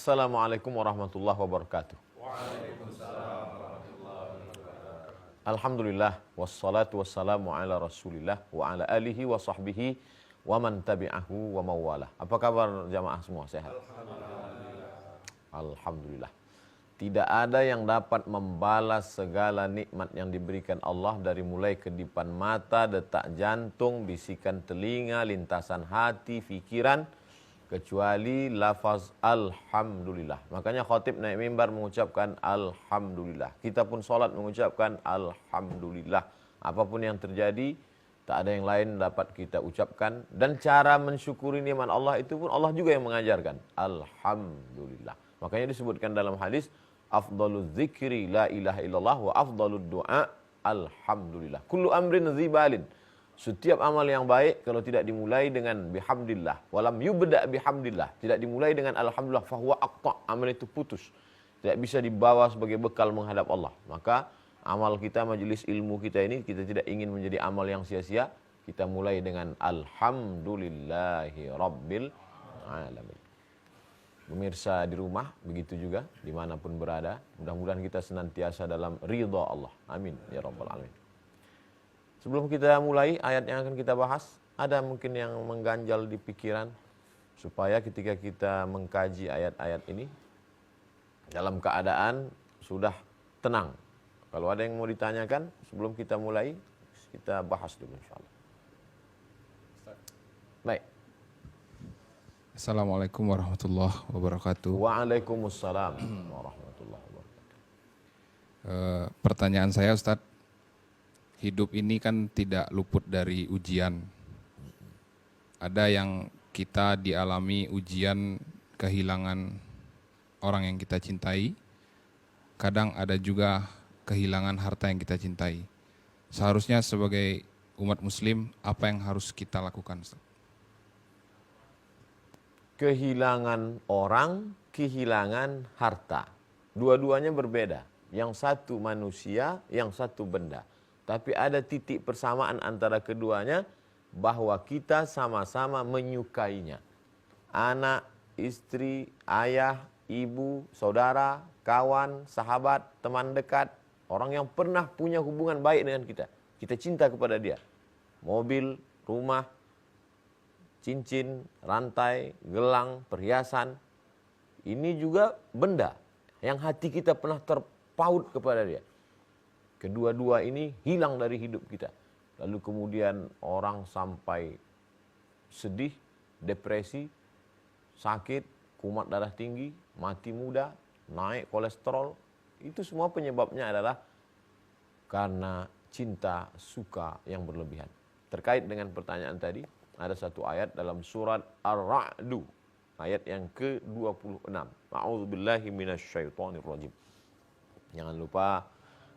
Assalamualaikum warahmatullahi wabarakatuh. Alhamdulillah, wassalatu wassalamu ala rasulillah wa ala alihi wa sahbihi wa man tabi'ahu wa mawalah. Apa kabar jamaah semua, sehat? Alhamdulillah. Tidak ada yang dapat membalas segala nikmat yang diberikan Allah dari mulai kedipan mata, detak jantung, bisikan telinga, lintasan hati, fikiran, kecuali lafaz alhamdulillah. Makanya khatib naik mimbar mengucapkan alhamdulillah. Kita pun solat mengucapkan alhamdulillah. Apapun yang terjadi, tak ada yang lain dapat kita ucapkan. Dan cara mensyukuri nikmat Allah itu pun Allah juga yang mengajarkan. Alhamdulillah. Makanya disebutkan dalam hadis, afdalul zikri la ilaha illallah wa afdalud du'a alhamdulillah. Kullu amrin zibalin. Setiap amal yang baik kalau tidak dimulai dengan bihamdillah, walam yubda bihamdillah, tidak dimulai dengan alhamdulillah, fahuwa aqta, amal itu putus. Tidak bisa dibawa sebagai bekal menghadap Allah. Maka amal kita, majelis ilmu kita ini, kita tidak ingin menjadi amal yang sia-sia. Kita mulai dengan alhamdulillahi rabbil alamin. Pemirsa di rumah, begitu juga dimanapun berada. Mudah-mudahan kita senantiasa dalam ridha Allah. Amin ya rabbal alamin. Sebelum kita mulai ayat yang akan kita bahas, ada mungkin yang mengganjal di pikiran supaya ketika kita mengkaji ayat-ayat ini dalam keadaan sudah tenang. Kalau ada yang mau ditanyakan sebelum kita mulai, kita bahas dulu insyaallah. Baik. Assalamualaikum warahmatullahi wabarakatuh. Waalaikumsalam warahmatullahi wabarakatuh. Pertanyaan saya, Ustadz, hidup ini kan tidak luput dari ujian. Ada yang kita dialami ujian kehilangan orang yang kita cintai. Kadang ada juga kehilangan harta yang kita cintai. Seharusnya sebagai umat muslim, apa yang harus kita lakukan, Ustaz? Kehilangan orang, kehilangan harta. Dua-duanya berbeda. Yang satu manusia, yang satu benda. Tapi ada titik persamaan antara keduanya bahwa kita sama-sama menyukainya. Anak, istri, ayah, ibu, saudara, kawan, sahabat, teman dekat, orang yang pernah punya hubungan baik dengan kita. Kita cinta kepada dia. Mobil, rumah, cincin, rantai, gelang, perhiasan. Ini juga benda yang hati kita pernah terpaut kepada dia. Kedua-dua ini hilang dari hidup kita. Lalu kemudian orang sampai sedih, depresi, sakit, kumat darah tinggi, mati muda, naik kolesterol. Itu semua penyebabnya adalah karena cinta, suka yang berlebihan. Terkait dengan pertanyaan tadi, ada satu ayat dalam surat Ar-Ra'du, ayat yang ke-26. A'udzubillahi minasyaitonirrajim. Jangan lupa,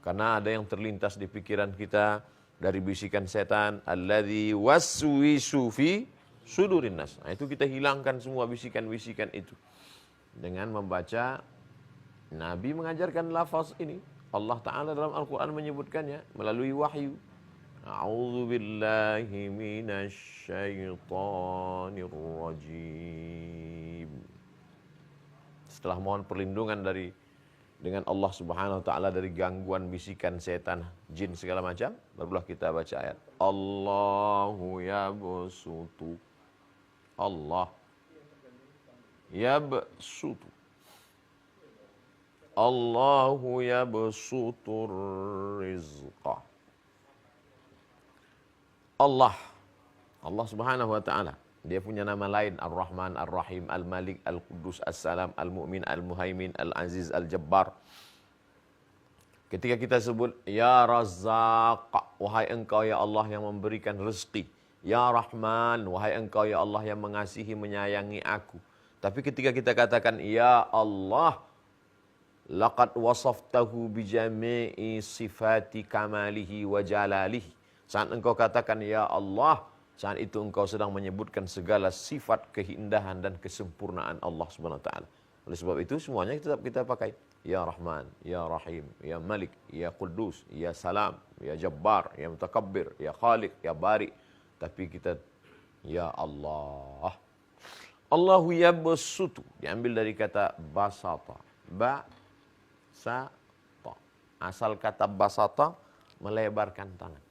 karena ada yang terlintas di pikiran kita dari bisikan setan, alladzi waswisu fi sudurin nas. Nah, itu kita hilangkan semua bisikan-bisikan itu dengan membaca. Nabi mengajarkan lafaz ini. Allah Ta'ala dalam Al-Quran menyebutkannya melalui wahyu. A'udzubillahi minasyaitonirrajim. Setelah mohon perlindungan dengan Allah Subhanahu wa taala dari gangguan bisikan setan, jin segala macam, barulah kita baca ayat. Allahu yabsutu. Allah yabsutu. Allahu yabsutur rizqa. Allah Subhanahu wa taala, dia punya nama lain, Ar-Rahman, Ar-Rahim, Al-Malik, Al-Quddus, As-Salam, Al-Mu'min, Al-Muhaimin, Al-Aziz, Al-Jabbar. Ketika kita sebut ya Razzaq, wahai engkau ya Allah yang memberikan rezeki. Ya Rahman, wahai engkau ya Allah yang mengasihi menyayangi aku. Tapi ketika kita katakan ya Allah, laqad wasaftahu bijami'i sifati kamalihi wa jalalihi. Saat engkau katakan ya Allah, saat itu engkau sedang menyebutkan segala sifat keindahan dan kesempurnaan Allah Subhanahu wa taala. Oleh sebab itu semuanya tetap kita pakai. Ya Rahman, Ya Rahim, Ya Malik, Ya Quddus, Ya Salam, Ya Jabbar, Ya Mutakabbir, Ya Khaliq, Ya Bari. Tapi kita Ya Allah. Allahu yabsutu diambil dari kata basata. Basata. Asal kata basata melebarkan tangan.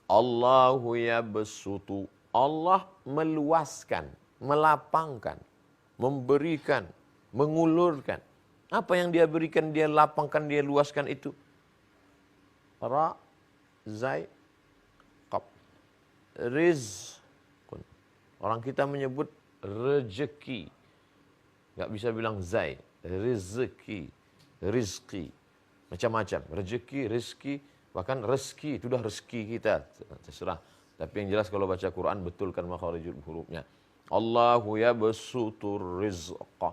Allahu yabsutu. Allah meluaskan, melapangkan, memberikan, mengulurkan. Apa yang dia berikan, dia lapangkan, dia luaskan itu. Ra, zai, qab. Rizqun. Orang kita menyebut rezeki. Enggak bisa bilang zai. Rezeki, rizki. Macam-macam. Rezeki, rizki, bahkan rezeki. Itu dah rezeki kita. Terserah. Tapi yang jelas kalau baca Quran, betulkan makharijul hurufnya. Allahu yabsutur rizqa.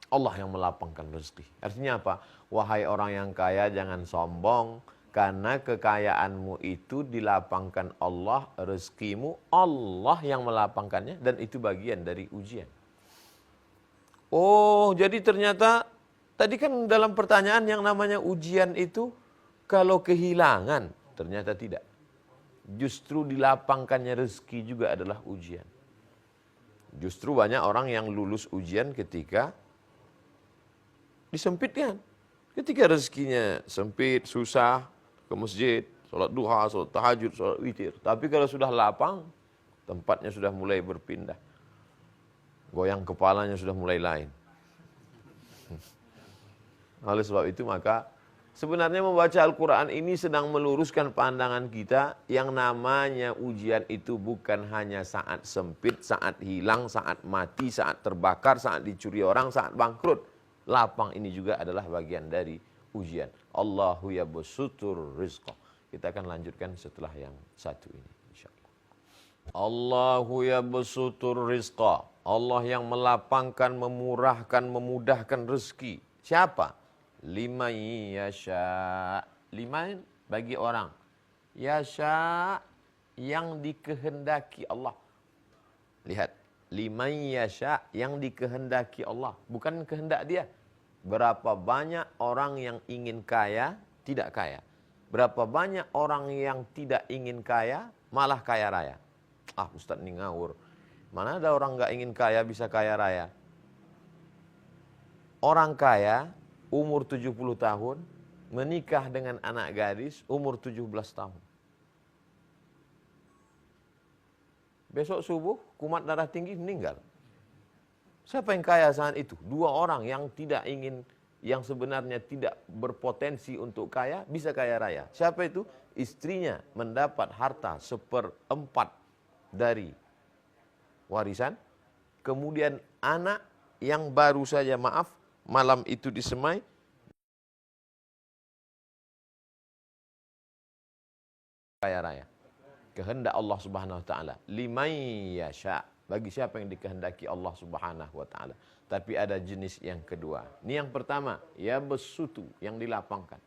Allah yang melapangkan rezeki. Artinya apa? Wahai orang yang kaya, jangan sombong. Karena kekayaanmu itu dilapangkan Allah, rezekimu Allah yang melapangkannya. Dan itu bagian dari ujian. Oh, jadi ternyata tadi kan dalam pertanyaan yang namanya ujian itu kalau kehilangan, ternyata tidak. Justru dilapangkannya rezeki juga adalah ujian. Justru banyak orang yang lulus ujian ketika disempitkan. Ketika rezekinya sempit, susah, ke masjid, sholat duha, sholat tahajud, sholat witir. Tapi kalau sudah lapang, tempatnya sudah mulai berpindah. Goyang kepalanya sudah mulai lain. Oleh sebab itu maka sebenarnya membaca Al-Quran ini sedang meluruskan pandangan kita yang namanya ujian itu bukan hanya saat sempit, saat hilang, saat mati, saat terbakar, saat dicuri orang, saat bangkrut. Lapang ini juga adalah bagian dari ujian. Allahu yabsutur rizqa. Kita akan lanjutkan setelah yang satu ini, insyaallah. Allahu yabsutur rizqa. Allah yang melapangkan, memurahkan, memudahkan rezeki. Siapa? Liman yasha. Liman bagi orang. Yasha yang dikehendaki Allah. Lihat. Liman yasha yang dikehendaki Allah. Bukan kehendak dia. Berapa banyak orang yang ingin kaya, tidak kaya. Berapa banyak orang yang tidak ingin kaya, malah kaya raya. Ah, Ustaz ini ngawur. Mana ada orang nggak ingin kaya, bisa kaya raya? Orang kaya, umur 70 tahun, menikah dengan anak gadis, umur 17 tahun. Besok subuh, kumat darah tinggi, meninggal. Siapa yang kaya saat itu? Dua orang yang tidak ingin, yang sebenarnya tidak berpotensi untuk kaya, bisa kaya raya. Siapa itu? Istrinya mendapat harta 1/4 dari warisan. Kemudian anak yang baru saja, maaf, malam itu disemai, kaya raya. Kehendak Allah Subhanahu wa taala. Liman yasha. Bagi siapa yang dikehendaki Allah Subhanahu wa taala. Tapi ada jenis yang kedua. Ini yang pertama, yabsutu, yang dilapangkan.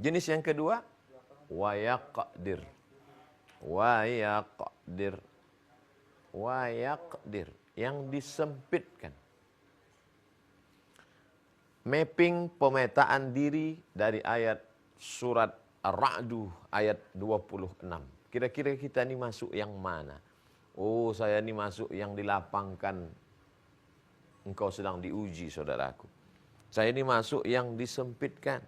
Jenis yang kedua, wa yaqdir. Wa yaqdir. Wa yaqdir, yang disempitkan. Mapping pemetaan diri dari ayat surat Ar-Ra'du ayat 26. Kira-kira kita ini masuk yang mana? Oh, saya ini masuk yang dilapangkan. Engkau sedang diuji, saudaraku. Saya ini masuk yang disempitkan.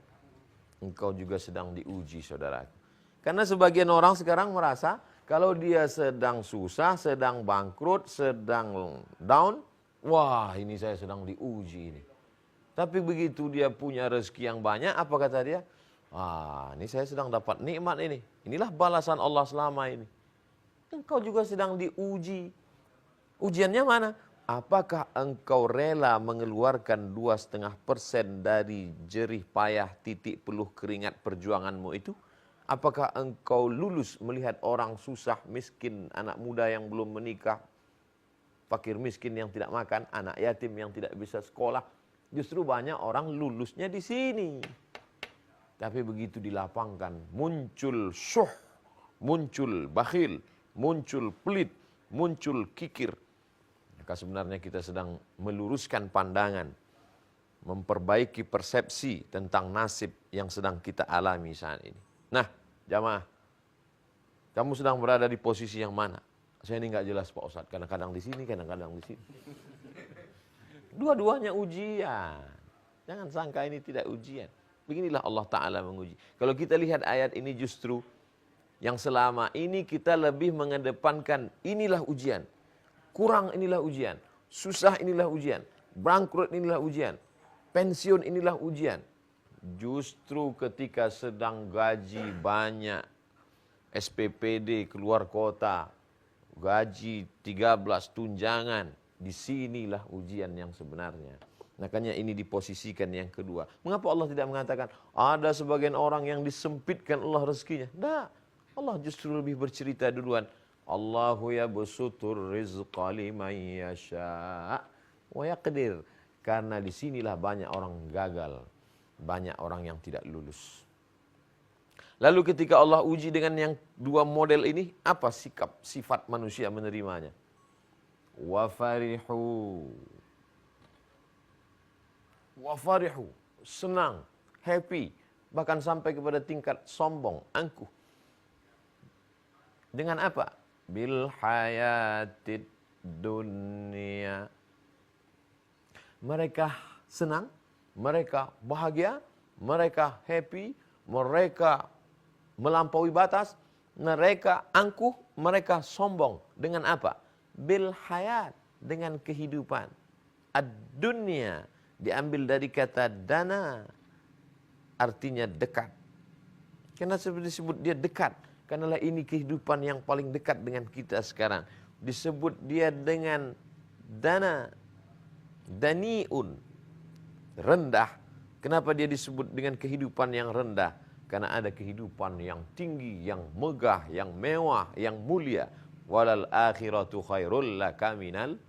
Engkau juga sedang diuji, saudaraku. Karena sebagian orang sekarang merasa kalau dia sedang susah, sedang bangkrut, sedang down, wah ini saya sedang diuji ini. Tapi begitu dia punya rezeki yang banyak, apa kata dia? Ah, ini saya sedang dapat nikmat ini. Inilah balasan Allah selama ini. Engkau juga sedang diuji. Ujiannya mana? Apakah engkau rela mengeluarkan 2,5% dari jerih payah, titik peluh keringat perjuanganmu itu? Apakah engkau lulus melihat orang susah, miskin, anak muda yang belum menikah, fakir miskin yang tidak makan, anak yatim yang tidak bisa sekolah? Justru banyak orang lulusnya di sini. Tapi begitu dilapangkan, muncul syuh, muncul bakhil, muncul pelit, muncul kikir. Maka sebenarnya kita sedang meluruskan pandangan, memperbaiki persepsi tentang nasib yang sedang kita alami saat ini. Nah, jamaah, kamu sedang berada di posisi yang mana? Saya ini nggak jelas Pak Ustadz, kadang-kadang di sini, kadang-kadang di sini. Dua-duanya ujian. Jangan sangka ini tidak ujian. Beginilah Allah Ta'ala menguji. Kalau kita lihat ayat ini justru yang selama ini kita lebih mengedepankan inilah ujian. Kurang inilah ujian. Susah inilah ujian. Bangkrut inilah ujian. Pensiun inilah ujian. Justru ketika sedang gaji banyak, SPPD keluar kota, gaji 13 tunjangan, disinilah ujian yang sebenarnya. Makanya ini diposisikan yang kedua. Mengapa Allah tidak mengatakan ada sebagian orang yang disempitkan Allah rezekinya? Tidak. Allah justru lebih bercerita duluan. Allahu yabsutur rizqa liman yasha' wa yaqdir. Karena disinilah banyak orang gagal, banyak orang yang tidak lulus. Lalu ketika Allah uji dengan yang dua model ini, apa sikap, sifat manusia menerimanya? Wa farihu. Wa farihu, senang, happy, bahkan sampai kepada tingkat sombong, angkuh. Dengan apa? Bil hayatid dunia. Mereka senang, mereka bahagia, mereka happy, mereka melampaui batas, mereka angkuh, mereka sombong. Dengan apa? Bil hayat, dengan kehidupan. Ad-dunya diambil dari kata dana, artinya dekat. Karena seperti disebut dia dekat, karena ini kehidupan yang paling dekat dengan kita sekarang. Disebut dia dengan dana, daniun, rendah. Kenapa dia disebut dengan kehidupan yang rendah? Karena ada kehidupan yang tinggi, yang megah, yang mewah, yang mulia. Walal akhiratu khairul laka minal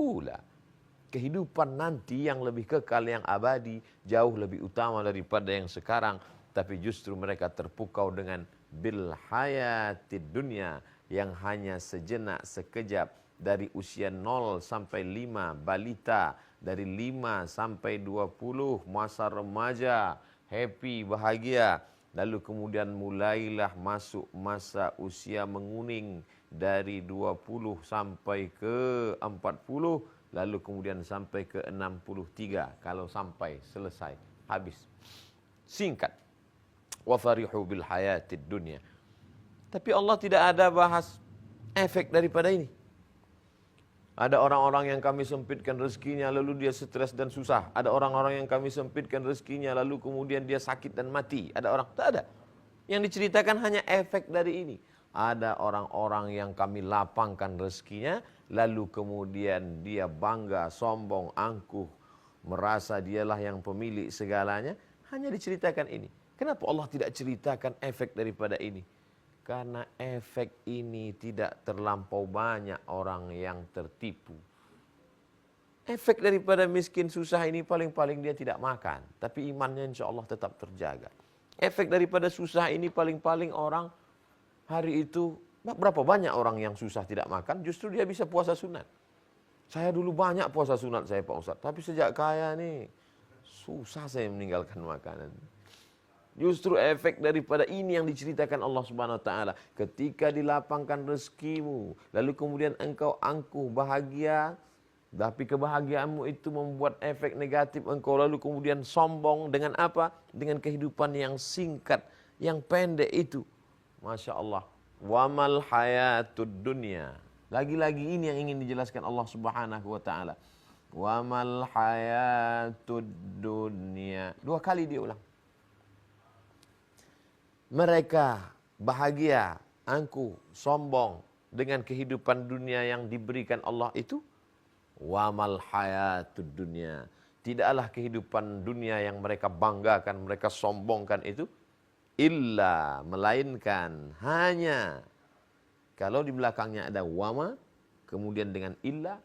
ula. Kehidupan nanti yang lebih kekal, yang abadi, jauh lebih utama daripada yang sekarang. Tapi justru mereka terpukau dengan bil hayatid dunya, yang hanya sejenak, sekejap. Dari usia 0 sampai 5, balita. Dari 5 sampai 20, masa remaja, happy, bahagia. Lalu kemudian mulailah masuk masa usia menguning. Dari 20 sampai ke 40, lalu kemudian sampai ke 63. Kalau sampai selesai, habis. Singkat. Wa farihu bil hayatid dunya. Tapi Allah tidak ada bahas efek daripada ini. Ada orang-orang yang kami sempitkan rezekinya lalu dia stres dan susah. Ada orang-orang yang kami sempitkan rezekinya lalu kemudian dia sakit dan mati. Ada orang, tak ada. Yang diceritakan hanya efek dari ini. Ada orang-orang yang kami lapangkan rezekinya, lalu kemudian dia bangga, sombong, angkuh, merasa dialah yang pemilik segalanya. Hanya diceritakan ini. Kenapa Allah tidak ceritakan efek daripada ini? Karena efek ini tidak terlampau banyak orang yang tertipu. Efek daripada miskin susah ini paling-paling dia tidak makan. Tapi imannya insya Allah tetap terjaga. Efek daripada susah ini paling-paling orang hari itu, berapa banyak orang yang susah tidak makan, justru dia bisa puasa sunat. Saya dulu banyak puasa sunat saya Pak Ustadz, tapi sejak kaya nih, susah saya meninggalkan makanan. Justru efek daripada ini yang diceritakan Allah Subhanahu Wa Taala. Ketika dilapangkan rezekimu, lalu kemudian engkau angkuh, bahagia, tapi kebahagiaanmu itu membuat efek negatif engkau, lalu kemudian sombong dengan apa? Dengan kehidupan yang singkat, yang pendek itu. Masya Allah. Wamal hayatud dunya. Lagi-lagi ini yang ingin dijelaskan Allah Subhanahu Wa Taala. Wamal hayatud dunya. 2 kali dia ulang. Mereka bahagia, angkuh, sombong dengan kehidupan dunia yang diberikan Allah itu. Wamal hayatud dunya. Tidaklah kehidupan dunia yang mereka banggakan, mereka sombongkan itu. Illa, melainkan, hanya. Kalau di belakangnya ada wama, kemudian dengan illa,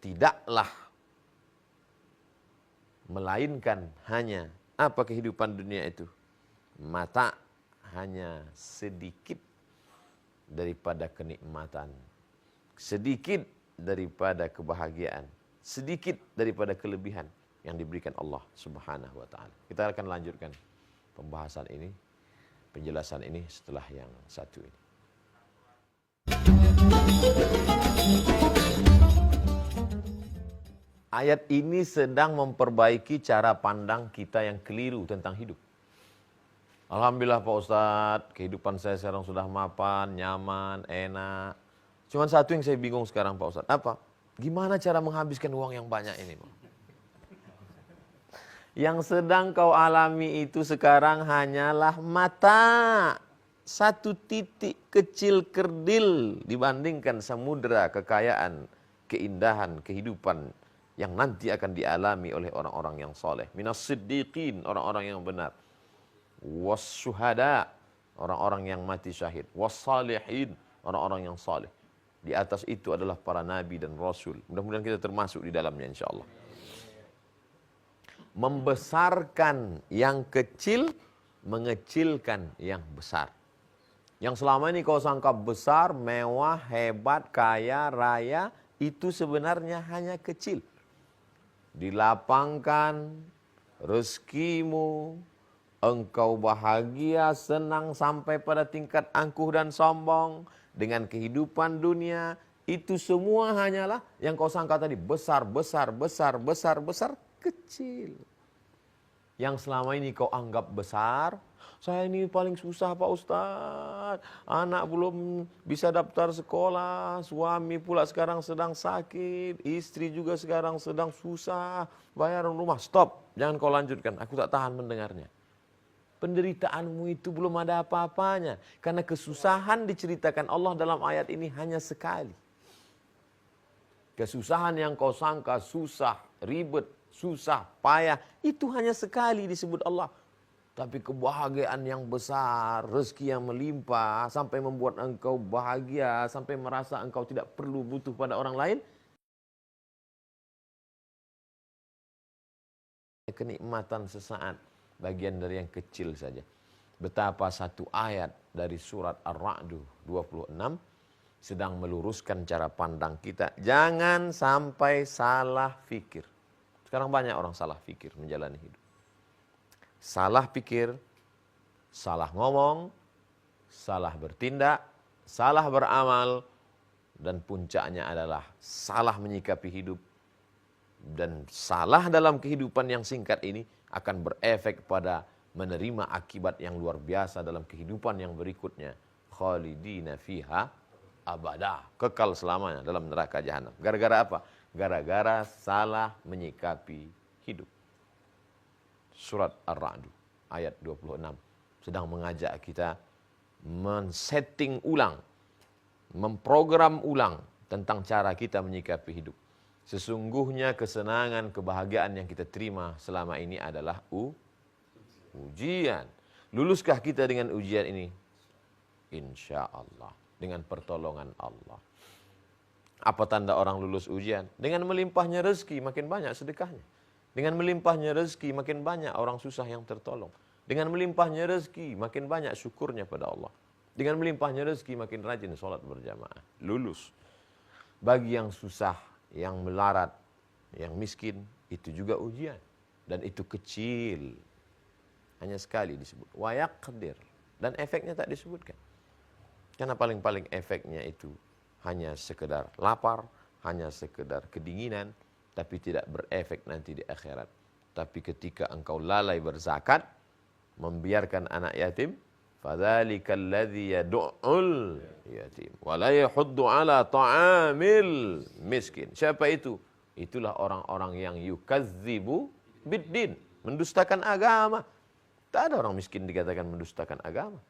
tidaklah. Melainkan, hanya. Apa kehidupan dunia itu? Mata, hanya sedikit daripada kenikmatan. Sedikit daripada kebahagiaan. Sedikit daripada kelebihan yang diberikan Allah Subhanahu Wa Taala. Kita akan lanjutkan pembahasan ini, penjelasan ini setelah yang satu ini. Ayat ini sedang memperbaiki cara pandang kita yang keliru tentang hidup. Alhamdulillah Pak Ustadz, kehidupan saya sekarang sudah mapan, nyaman, enak. Cuman satu yang saya bingung sekarang Pak Ustadz, apa? Gimana cara menghabiskan uang yang banyak ini Pak? Yang sedang kau alami itu sekarang hanyalah mata. Satu titik kecil kerdil dibandingkan samudera kekayaan, keindahan, kehidupan yang nanti akan dialami oleh orang-orang yang soleh. Minas siddiqin, orang-orang yang benar. Wassyuhada, orang-orang yang mati syahid. Wassalihin, orang-orang yang soleh. Di atas itu adalah para nabi dan rasul. Mudah-mudahan kita termasuk di dalamnya insya Allah. Membesarkan yang kecil, mengecilkan yang besar. Yang selama ini kau sangka besar, mewah, hebat, kaya, raya, itu sebenarnya hanya kecil. Dilapangkan rezekimu, engkau bahagia, senang sampai pada tingkat angkuh dan sombong dengan kehidupan dunia. Itu semua hanyalah yang kau sangka tadi besar, besar, besar, besar, besar, kecil. Yang selama ini kau anggap besar, saya ini paling susah Pak Ustadz, anak belum bisa daftar sekolah, suami pula sekarang sedang sakit, istri juga sekarang sedang susah, bayaran rumah, stop, jangan kau lanjutkan, aku tak tahan mendengarnya. Penderitaanmu itu belum ada apa-apanya, karena kesusahan diceritakan Allah dalam ayat ini hanya sekali. Kesusahan yang kau sangka susah, ribet, susah, payah, itu hanya sekali disebut Allah. Tapi kebahagiaan yang besar, rezeki yang melimpah, sampai membuat engkau bahagia, sampai merasa engkau tidak perlu butuh pada orang lain. Kenikmatan sesaat, bagian dari yang kecil saja. Betapa satu ayat dari surat Ar-Ra'd 26 sedang meluruskan cara pandang kita. Jangan sampai salah fikir. Sekarang banyak orang salah fikir menjalani hidup. Salah pikir, salah ngomong, salah bertindak, salah beramal, dan puncaknya adalah salah menyikapi hidup. Dan salah dalam kehidupan yang singkat ini akan berefek pada menerima akibat yang luar biasa dalam kehidupan yang berikutnya. Khalidina fiha abada, kekal selamanya dalam neraka jahanam. Gara-gara apa? Gara-gara salah menyikapi hidup. Surat Ar-Ra'd ayat 26 sedang mengajak kita men-setting ulang, memprogram ulang tentang cara kita menyikapi hidup. Sesungguhnya kesenangan, kebahagiaan yang kita terima selama ini adalah ujian. Luluskah kita dengan ujian ini? Insya Allah, dengan pertolongan Allah. Apa tanda orang lulus ujian? Dengan melimpahnya rezeki makin banyak sedekahnya. Dengan melimpahnya rezeki makin banyak orang susah yang tertolong. Dengan melimpahnya rezeki makin banyak syukurnya pada Allah. Dengan melimpahnya rezeki makin rajin sholat berjamaah. Lulus. Bagi yang susah, yang melarat, yang miskin, itu juga ujian. Dan itu kecil. Hanya sekali disebut. Wa yaqdir. Dan efeknya tak disebutkan. Karena paling-paling efeknya itu hanya sekedar lapar, hanya sekedar kedinginan, tapi tidak berefek nanti di akhirat. Tapi ketika engkau lalai berzakat, membiarkan anak yatim, fadzalikal ladzi yad'ul yatim wa la yahuddu ala ta'amil miskin. Siapa itu? Itulah orang-orang yang yukadzibu biddin, mendustakan agama. Tak ada orang miskin dikatakan mendustakan agama.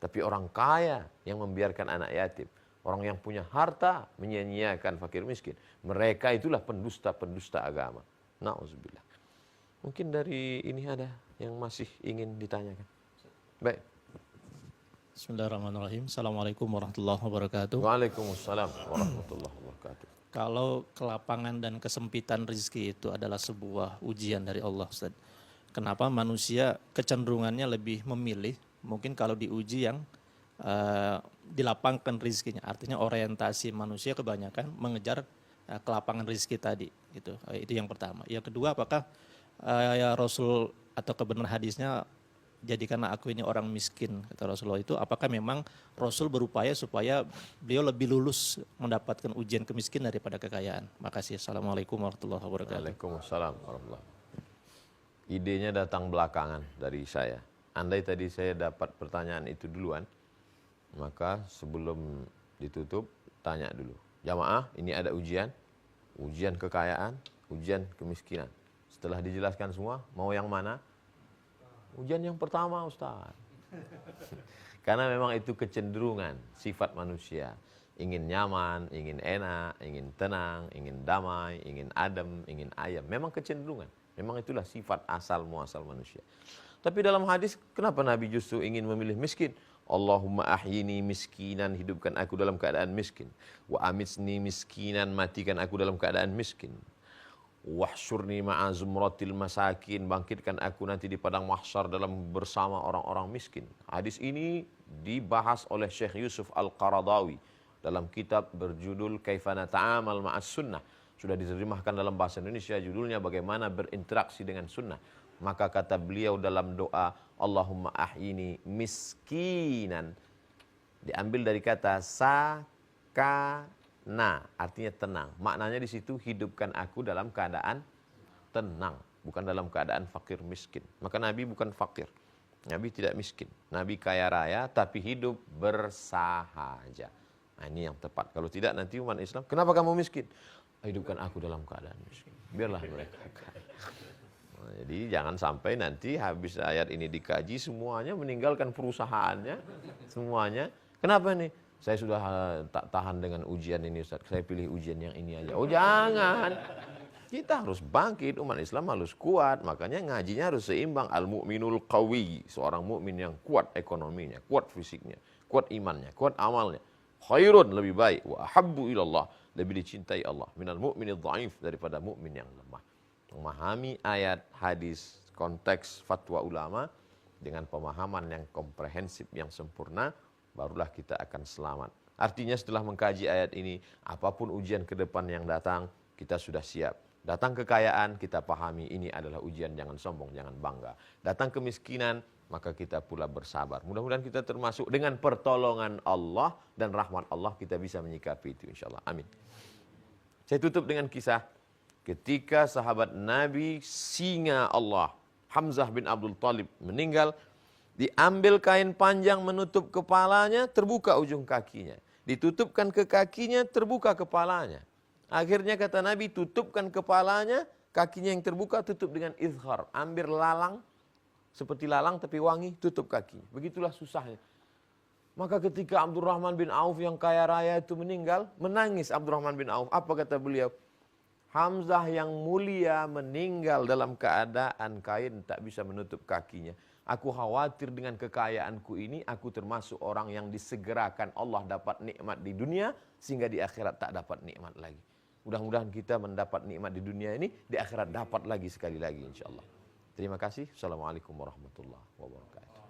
Tapi orang kaya yang membiarkan anak yatim. Orang yang punya harta menyia-nyiakan fakir miskin. Mereka itulah pendusta-pendusta agama. Na'udzubillah. Mungkin dari ini ada yang masih ingin ditanyakan. Baik. Bismillahirrahmanirrahim. Assalamualaikum warahmatullahi wabarakatuh. Waalaikumsalam warahmatullahi wabarakatuh. Kalau kelapangan dan kesempitan rezeki itu adalah sebuah ujian dari Allah, Ustaz. Kenapa manusia kecenderungannya lebih memilih mungkin kalau diuji yang dilapangkan rezekinya, artinya orientasi manusia kebanyakan mengejar kelapangan rezeki tadi, gitu. Itu yang pertama. Yang kedua, apakah ya Rasul atau kebenaran hadisnya jadikanlah aku ini orang miskin, kata Rasulullah itu, apakah memang Rasul berupaya supaya beliau lebih lulus mendapatkan ujian kemiskinan daripada kekayaan? Makasih. Assalamualaikum warahmatullahi wabarakatuh. Waalaikumsalam warahmatullahi. Idenya datang belakangan dari saya. Andai tadi saya dapat pertanyaan itu duluan, maka sebelum ditutup, tanya dulu. Jamaah, ini ada ujian kekayaan, ujian kemiskinan. Setelah dijelaskan semua, mau yang mana? Ujian yang pertama, Ustaz. Karena memang itu kecenderungan sifat manusia. Ingin nyaman, ingin enak, ingin tenang, ingin damai, ingin adem, ingin ayam. Memang kecenderungan. Memang itulah sifat asal muasal manusia. Tapi dalam hadis, kenapa Nabi justru ingin memilih miskin? Allahumma ahyini miskinan, hidupkan aku dalam keadaan miskin. Wa amitsni miskinan, matikan aku dalam keadaan miskin. Wahsyurni ma'a zumratil masakin, bangkitkan aku nanti di padang mahsyar dalam bersama orang-orang miskin. Hadis ini dibahas oleh Syekh Yusuf Al-Qaradawi dalam kitab berjudul Kaifana Ta'amal Ma'as Sunnah. Sudah diterjemahkan dalam bahasa Indonesia, judulnya Bagaimana Berinteraksi dengan Sunnah. Maka kata beliau dalam doa, Allahumma ahyini miskinan, diambil dari kata sakana, artinya tenang. Maknanya di situ, hidupkan aku dalam keadaan tenang, bukan dalam keadaan fakir miskin. Maka Nabi bukan fakir, Nabi tidak miskin. Nabi kaya raya tapi hidup bersahaja. Nah, ini yang tepat. Kalau tidak nanti umat Islam, kenapa kamu miskin? Hidupkan aku dalam keadaan miskin. Biarlah mereka kaya. Nah, jadi jangan sampai nanti habis ayat ini dikaji semuanya meninggalkan perusahaannya, semuanya. Kenapa nih? Saya sudah tak tahan dengan ujian ini, Ustaz. Saya pilih ujian yang ini aja. Oh jangan. Kita harus bangkit, umat Islam harus kuat. Makanya ngajinya harus seimbang. Al-mu'minul qawi, seorang mukmin yang kuat ekonominya, kuat fisiknya, kuat imannya, kuat amalnya. Khairun, lebih baik. Wa ahabbu ilallah, lebih dicintai Allah. Minal mu'minil dhaif, daripada mukmin yang lemah. Memahami ayat, hadis, konteks fatwa ulama dengan pemahaman yang komprehensif, yang sempurna, barulah kita akan selamat. Artinya setelah mengkaji ayat ini, apapun ujian ke depan yang datang, kita sudah siap. Datang kekayaan, kita pahami ini adalah ujian, jangan sombong, jangan bangga. Datang kemiskinan, maka kita pula bersabar. Mudah-mudahan kita termasuk dengan pertolongan Allah dan rahmat Allah, kita bisa menyikapi itu insyaAllah. Amin. Saya tutup dengan kisah ketika sahabat Nabi, singa Allah, Hamzah bin Abdul Thalib meninggal, diambil kain panjang menutup kepalanya, terbuka ujung kakinya. Ditutupkan ke kakinya, terbuka kepalanya. Akhirnya kata Nabi, tutupkan kepalanya, kakinya yang terbuka tutup dengan izhar. Ambil lalang, seperti lalang tapi wangi, tutup kakinya. Begitulah susahnya. Maka ketika Abdurrahman bin Auf yang kaya raya itu meninggal, menangis Abdurrahman bin Auf. Apa kata beliau? Hamzah yang mulia meninggal dalam keadaan kain tak bisa menutup kakinya. Aku khawatir dengan kekayaanku ini, aku termasuk orang yang disegerakan Allah dapat nikmat di dunia, sehingga di akhirat tak dapat nikmat lagi. Mudah-mudahan kita mendapat nikmat di dunia ini, di akhirat dapat lagi sekali lagi insyaAllah. Terima kasih. Assalamualaikum warahmatullahi wabarakatuh.